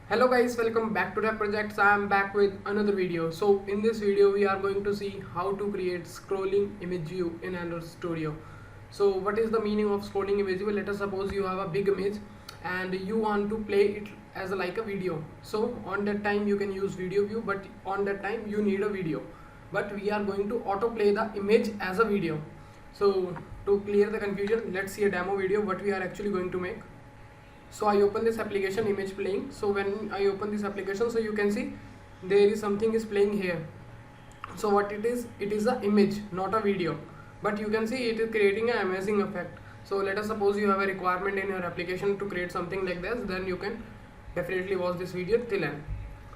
Hello guys, welcome back to the projects. I am back with another video. So in this video we are going to see how to create scrolling image view in Android Studio. So what is the meaning of scrolling image view? Let us suppose you have a big image and you want to play it as like a video. So on that time you can use video view, but on that time you need a video. But we are going to autoplay the image as a video. So to clear the confusion, let's see a demo video what we are actually going to make. So I open this application image playing. So when I open this application, so you can see there is something is playing here. So what it is an image, not a video, but you can see it is creating an amazing effect. So let us suppose you have a requirement in your application to create something like this, then you can definitely watch this video till end.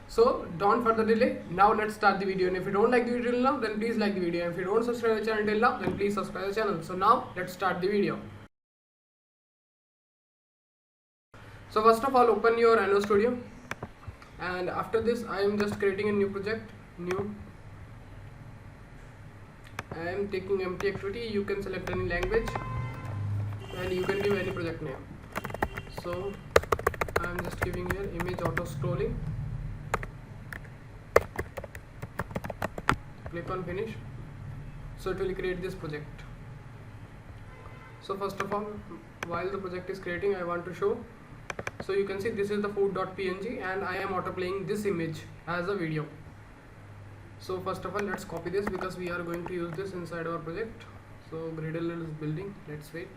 So don't further delay, now let's start the video. And if you don't like the video till now, then please like the video, and if you don't subscribe the channel till now, then please subscribe the channel. So now let's start the video. So first of all, open your Android Studio, and after this I am just creating a new project. I am taking empty activity. You can select any language and you can give any project name. So I am just giving here image auto scrolling. Click on finish. So it will create this project. So first of all, while the project is creating, I want to show. So you can see this is the food.png and I am autoplaying this image as a video. So first of all, let's copy this because we are going to use this inside our project. So Gradle is building, let's wait.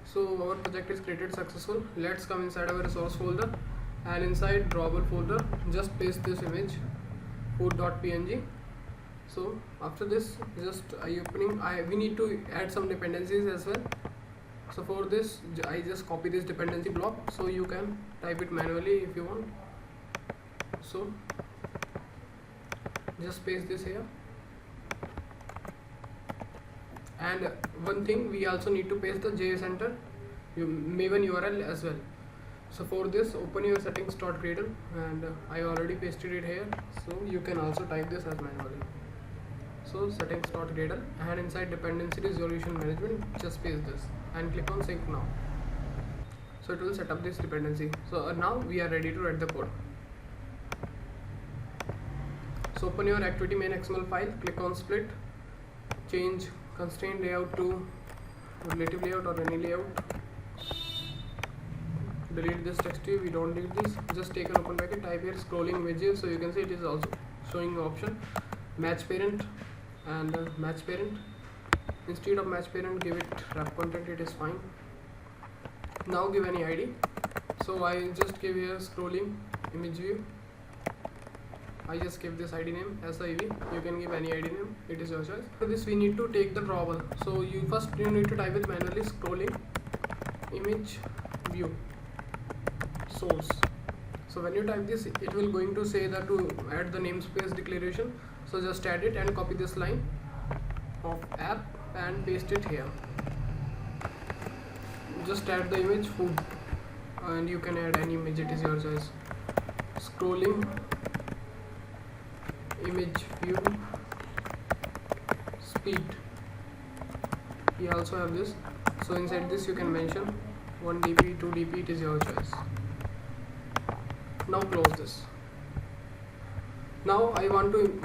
So our project is created successful. Let's come inside our resource folder, and inside drawable folder just paste this image food.png. So after this, just we need to add some dependencies as well. So for this I just copy this dependency block, so you can type it manually if you want. So just paste this here. And one thing, we also need to paste the JS enter Maven URL as well. So for this, open your settings.gradle, and I already pasted it here, so you can also type this as manually. So settings.gradle, and inside dependency resolution management just paste this and click on sync now. So it will set up this dependency. So now we are ready to write the code. So open your activity main XML file, click on split, change constraint layout to relative layout or any layout. Delete this text view, we don't need this. Just take an open bracket, type here scrolling images. So you can see it is also showing the option match parent and match parent. Instead of match parent, give it wrap content, it is fine. Now give any ID. So I just give here scrolling image view. I just give this ID name SIV. You can give any ID name, it is your choice. For this we need to take the drawable. So you need to type it manually scrolling image view source. So when you type this, it will going to say that to add the namespace declaration. So just add it and copy this line of app and paste it here. Just add the image food, and you can add any image, it is your choice. Scrolling image view speed, we also have this. So inside this you can mention 1 dp 2 dp, it is your choice. Now close this. Now I want to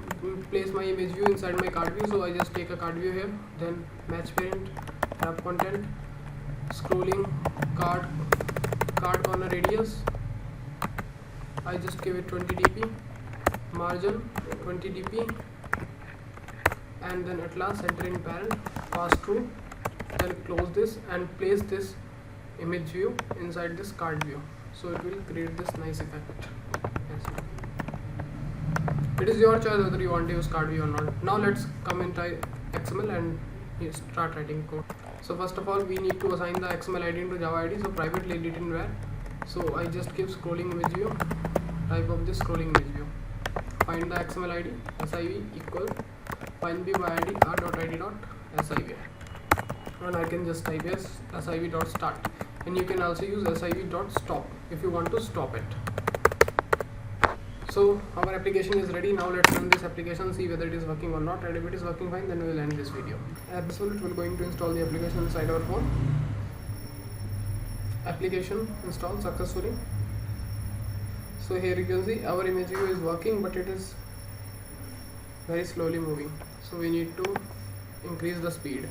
place my image view inside my card view, so I just take a card view here, then match parent, wrap content, scrolling card corner radius, I just give it 20 dp, margin 20 dp, and then at last center in parent, pass through, then close this and place this image view inside this card view. So it will create this nice effect. It is your choice whether you want to use card view or not. Now let's come into XML and start writing code. So first of all, we need to assign the XML ID into Java ID. So private let it in where. So I just give scrolling image view, type of this scrolling image view. Find the XML ID SIV equal find by ID r.id.siv, and I can just type as siv.start, and you can also use siv.stop if you want to stop it. So our application is ready. Now let's run this application, see whether it is working or not, and if it is working fine, then we will end this video. As this one, it will going to install the application inside our phone. Application installed successfully. So here you can see our image view is working, but it is very slowly moving, so we need to increase the speed.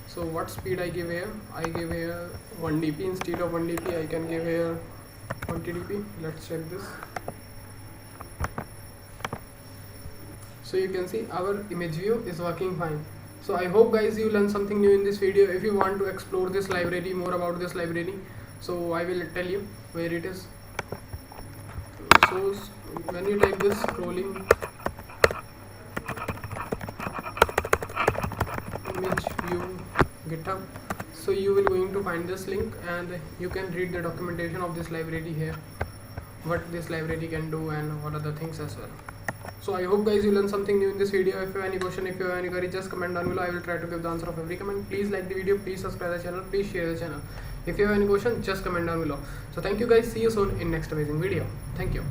So what speed I give here? I give here 1 dp. Instead of 1 dp I can give here 20 dp. Let's check this. So you can see our image view is working fine. So I hope guys you learned something new in this video. If you want to explore this library, more about this library, so I will tell you where it is. So when you type this scrolling image view GitHub, so you will going to find this link and you can read the documentation of this library here, what this library can do and what other things as well. So I hope guys you learned something new in this video. If you have any question, if you have any query, just comment down below. I will try to give the answer of every comment. Please like the video, please subscribe the channel, please share the channel. If you have any question, just comment down below. So thank you guys, see you soon in next amazing video. Thank you.